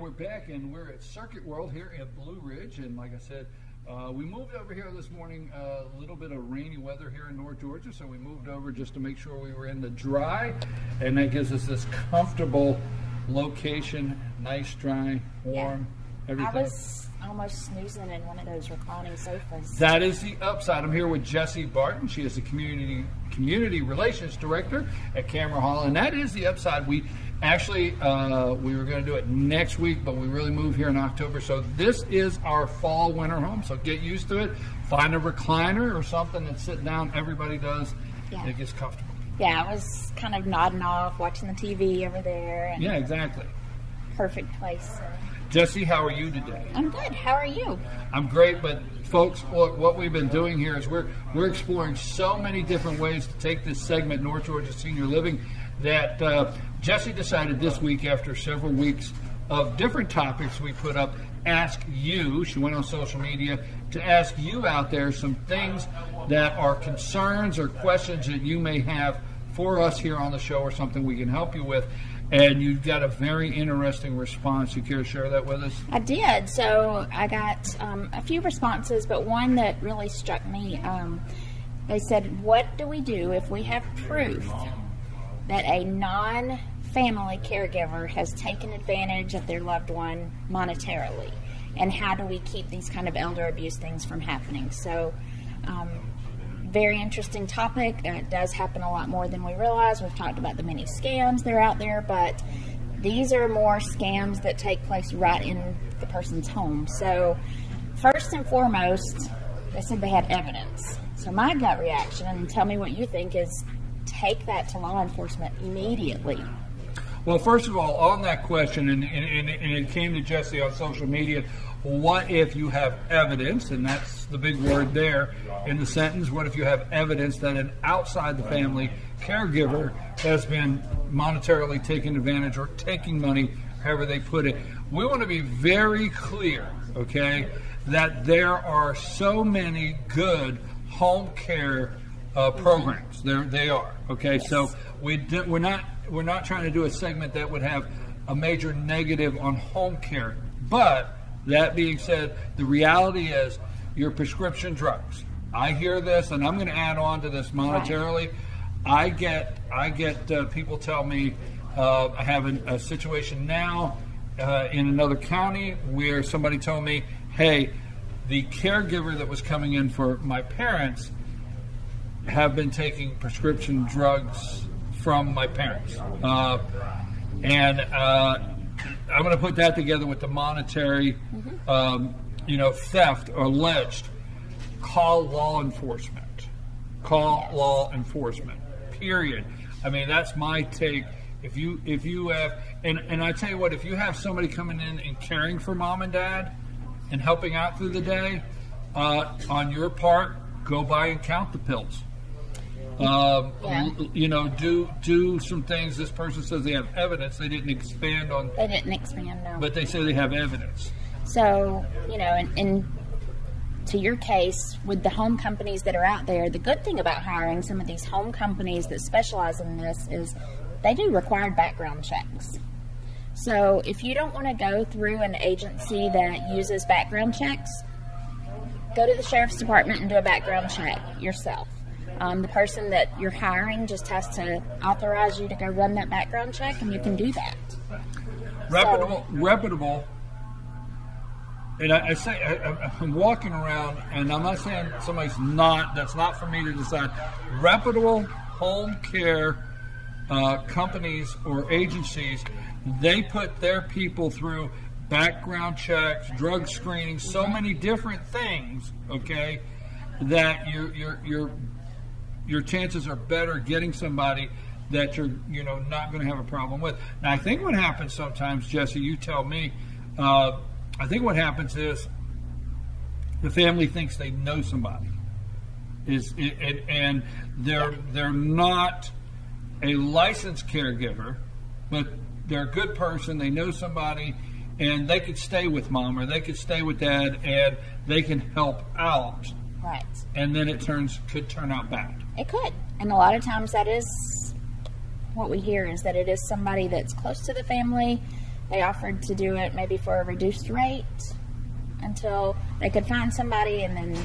we're back, and we're at Circuit World here at Blue Ridge. And like I said, we moved over here this morning, a little bit of rainy weather here in North Georgia, so we moved over just to make sure we were in the dry, and that gives us this comfortable location, nice, dry, warm, everything. I was almost snoozing in one of those reclining sofas. That is the upside. I'm here with Jessie Barton. She is the community relations director at Camera Hall, and that is the upside. We actually we were going to do it next week, but we really moved here in October. So this is our fall winter home. So get used to it. Find a recliner or something and sit down. Everybody does. Yeah. And it gets comfortable. Yeah, I was kind of nodding off, watching the TV over there. And yeah, exactly. Perfect place. So. Jessie, how are you today? I'm good. How are you? I'm great, but folks, look, what we've been doing here is we're exploring so many different ways to take this segment, North Georgia Senior Living, that Jessie decided this week, after several weeks of different topics we put up, ask you, she went on social media, to ask you out there some things that are concerns or questions that you may have for us here on the show, or something we can help you with. And you got a very interesting response. You care to share that with us? I did. So I got a few responses, but one that really struck me. They said, what do we do if we have proof that a non-family caregiver has taken advantage of their loved one monetarily? And how do we keep these kind of elder abuse things from happening? So very interesting topic. It does happen a lot more than we realize. We've talked about the many scams that are out there, but these are more scams that take place right in the person's home. So first and foremost, they said they had evidence. So my gut reaction, and tell me what you think, is take that to law enforcement immediately. Well, first of all, on that question, and it came to Jessie on social media, what if you have evidence, and that's the big word there in the sentence, what if you have evidence that an outside the family caregiver has been monetarily taking advantage or taking money, however they put it? We want to be very clear, okay, that there are so many good home care programs. They are, okay? Yes. So we're not trying to do a segment that would have a major negative on home care, but that being said, the reality is your prescription drugs. I hear this, and I'm going to add on to this monetarily. Right. I get people tell me I have a situation now in another county where somebody told me, hey, the caregiver that was coming in for my parents have been taking prescription drugs from my parents. I'm going to put that together with the monetary, theft or alleged. Call law enforcement. Call law enforcement. Period. I mean, that's my take. If you have, and I tell you what, if you have somebody coming in and caring for mom and dad and helping out through the day, on your part, go by and count the pills. Do some things. This person says they have evidence. They didn't expand on. They didn't expand, no. But they say they have evidence. So, and to your case, with the home companies that are out there, the good thing about hiring some of these home companies that specialize in this is they do required background checks. So if you don't want to go through an agency that uses background checks, go to the sheriff's department and do a background check yourself. The person that you're hiring just has to authorize you to go run that background check, and you can do that. Reputable. And I'm walking around, and I'm not saying somebody's not. That's not for me to decide. Reputable home care companies or agencies, they put their people through background checks, drug screening, so many different things. Okay, that your chances are better getting somebody that you're not going to have a problem with. Now, I think what happens sometimes, Jessie, you tell me, I think what happens is the family thinks they know somebody, and they're not a licensed caregiver, but they're a good person. They know somebody, and they could stay with mom or they could stay with dad, and they can help out. Right. And then it could turn out bad. It could. And a lot of times that is what we hear, is that it is somebody that's close to the family They offered to do it maybe for a reduced rate until they could find somebody, and then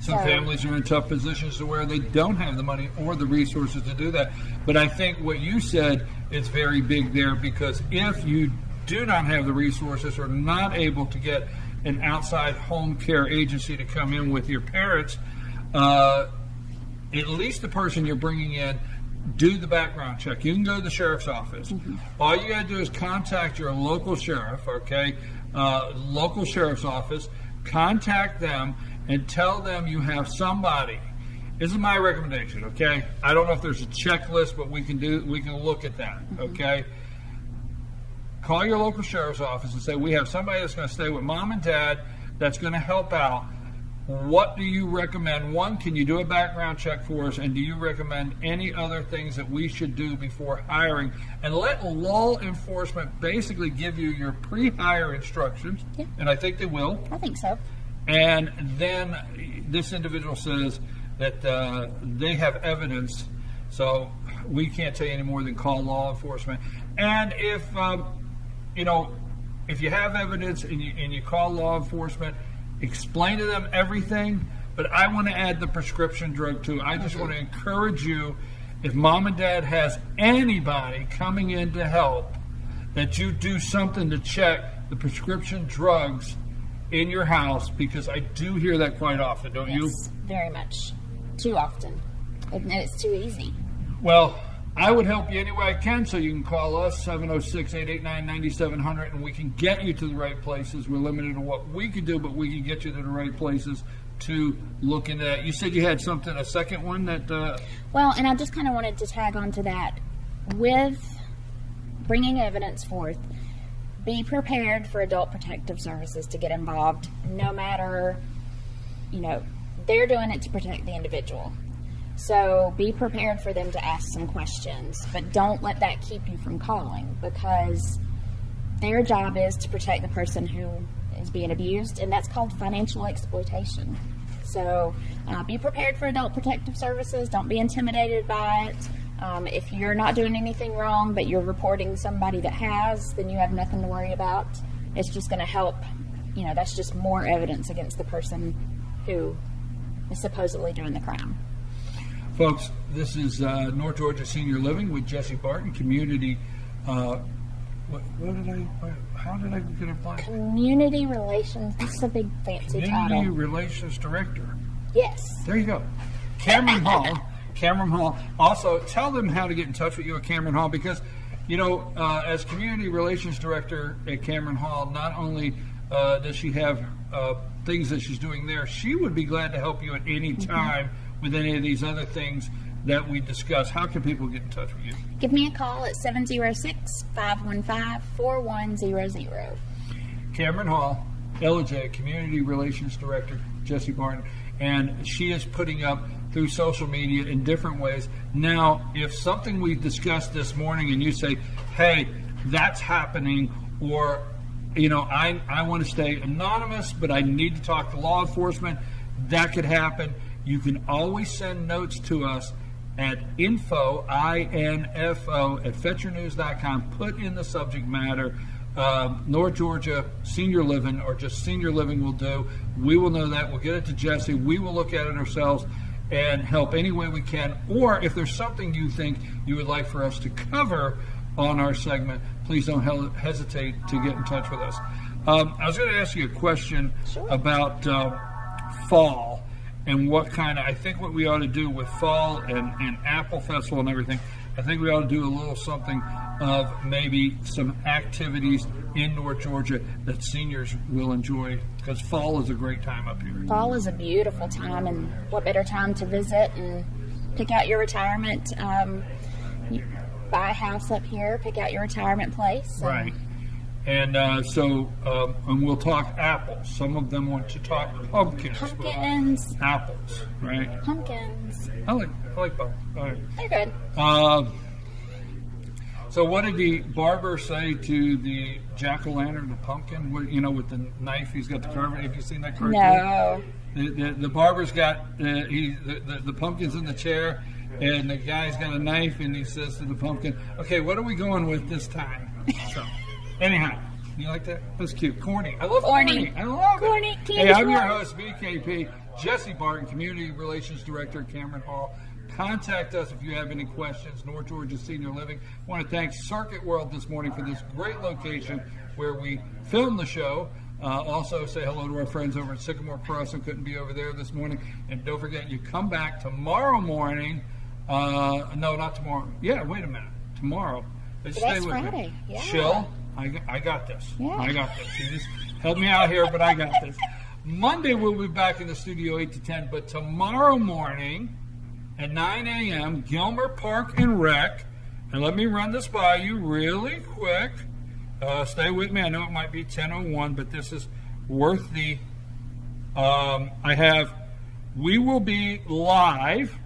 some families are in tough positions to where they don't have the money or the resources to do that. But I think what you said is very big there, because if you do not have the resources or not able to get an outside home care agency to come in with your parents, at least the person you're bringing in, do the background check. You can go to the sheriff's office. All you got to do is contact your local sheriff, okay? Local sheriff's office. Contact them and tell them you have somebody. This is my recommendation, okay? I don't know if there's a checklist, but we can look at that, okay? Call your local sheriff's office and say, we have somebody that's going to stay with mom and dad that's going to help out. What do you recommend? One, can you do a background check for us? And do you recommend any other things that we should do before hiring? And let law enforcement basically give you your pre-hire instructions. Yeah. And I think they will. I think so. And then this individual says that they have evidence, so we can't tell you any more than call law enforcement. And if if you have evidence and you call law enforcement, explain to them everything, but I want to add the prescription drug too. I just want to encourage you, if mom and dad has anybody coming in to help, that you do something to check the prescription drugs in your house, because I do hear that quite often, don't you? Yes, very much. Too often. And it's too easy. Well, I would help you any way I can, so you can call us, 706-889-9700, and we can get you to the right places. We're limited to what we can do, but we can get you to the right places to look into that. You said you had something, a second one that... Well, and I just kind of wanted to tag on to that. With bringing evidence forth, be prepared for Adult Protective Services to get involved, no matter, they're doing it to protect the individual. So be prepared for them to ask some questions, but don't let that keep you from calling, because their job is to protect the person who is being abused, and that's called financial exploitation. So be prepared for Adult Protective Services. Don't be intimidated by it. If you're not doing anything wrong, but you're reporting somebody that has, then you have nothing to worry about. It's just going to help. That's just more evidence against the person who is supposedly doing the crime. Folks, this is North Georgia Senior Living with Jesse Barton, community. How did I get it blank? Community Relations. This is a big fancy title. Community Relations Director. Yes. There you go. Cameron Hall. Cameron Hall. Also, tell them how to get in touch with you at Cameron Hall, because, as Community Relations Director at Cameron Hall, not only does she have things that she's doing there, she would be glad to help you at any time with any of these other things that we discuss. How can people get in touch with you? Give me a call at 706-515-4100. Cameron Hall, LJ, Community Relations Director, Jesse Barton, and she is putting up through social media in different ways. Now, if something we discussed this morning and you say, hey, that's happening, or, I want to stay anonymous, but I need to talk to law enforcement, that could happen. You can always send notes to us at info, I-N-F-O, at fetchernews.com. Put in the subject matter, North Georgia Senior Living, or just Senior Living will do. We will know that. We'll get it to Jesse. We will look at it ourselves and help any way we can. Or if there's something you think you would like for us to cover on our segment, please don't hesitate to get in touch with us. I was going to ask you a question about fall. And I think what we ought to do with fall and Apple Festival and everything, I think we ought to do a little something of maybe some activities in North Georgia that seniors will enjoy, because fall is a great time up here. Fall is a beautiful time, and what better time to visit and pick out your retirement, buy a house up here, pick out your retirement place. Right. And and we'll talk apples. Some of them want to talk pumpkins. Pumpkins. Apples, right? Pumpkins. I like both. All right. They're good. So what did the barber say to the jack-o'-lantern, the pumpkin? With the knife, he's got the carving. Have you seen that cartoon? No. The barber's got the pumpkin's in the chair, and the guy's got a knife, and he says to the pumpkin, "Okay, what are we going with this time?" So, anyhow, you like that? That's cute. Corny. I love Corny. corny. I love Corny. it. Candy Hey, I'm your corn. host, BKP, Jesse Barton, Community Relations Director at Cameron Hall. Contact us if you have any questions. North Georgia Senior Living. I want to thank Circuit World this morning for this great location where we filmed the show. Also, say hello to our friends over at Sycamore Crossing. Couldn't be over there this morning. And don't forget, you come back tomorrow morning. No, not tomorrow. Yeah, wait a minute. Tomorrow. Just Today's stay with Friday. me. Yeah. Chill. I got this. Yeah. I got this. You just help me out here, but I got this. Monday, we'll be back in the studio 8 to 10. But tomorrow morning at 9 a.m., Gilmer Park and Rec. And let me run this by you really quick. Stay with me. I know it might be 10:01, but this is worth the. We will be live.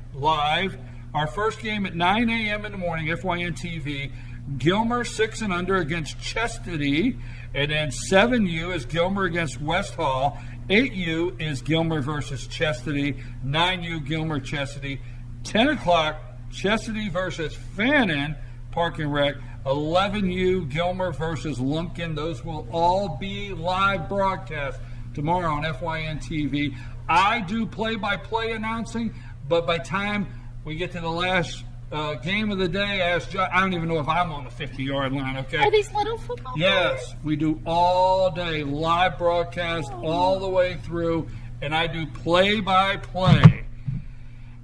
Our first game at 9 a.m. in the morning, FYN TV. Gilmer 6 and under against Chastity. And then 7U is Gilmer against West Hall. 8U is Gilmer versus Chastity. 9U, Gilmer, Chastity. 10 o'clock, Chastity versus Fannin, Park and Rec. 11U, Gilmer versus Lumpkin. Those will all be live broadcast tomorrow on FYN TV. I do play-by-play announcing, but by time we get to the last game of the day, I don't even know if I'm on the 50-yard line, okay? Are these little football Yes, players? we do all day live broadcast all the way through, and I do play-by-play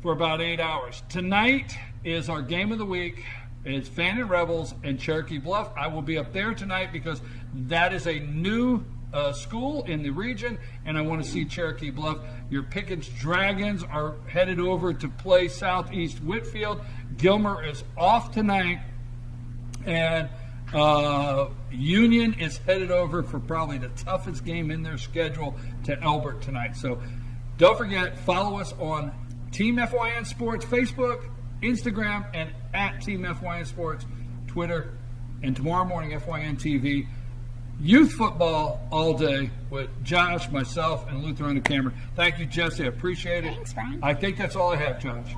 for about 8 hours. Tonight is our game of the week. It's Fannin Rebels and Cherokee Bluff. I will be up there tonight because that is a new school in the region, and I want to see Cherokee Bluff. Your Pickens Dragons are headed over to play Southeast Whitfield. Gilmer is off tonight, and Union is headed over for probably the toughest game in their schedule to Elbert tonight. So don't forget, follow us on Team FYN Sports Facebook, Instagram, and at Team FYN Sports, Twitter, and tomorrow morning, FYN TV. Youth football all day with Josh, myself, and Luther on the camera. Thank you, Jesse. I appreciate it. Thanks, Brian. I think that's all I have, Josh.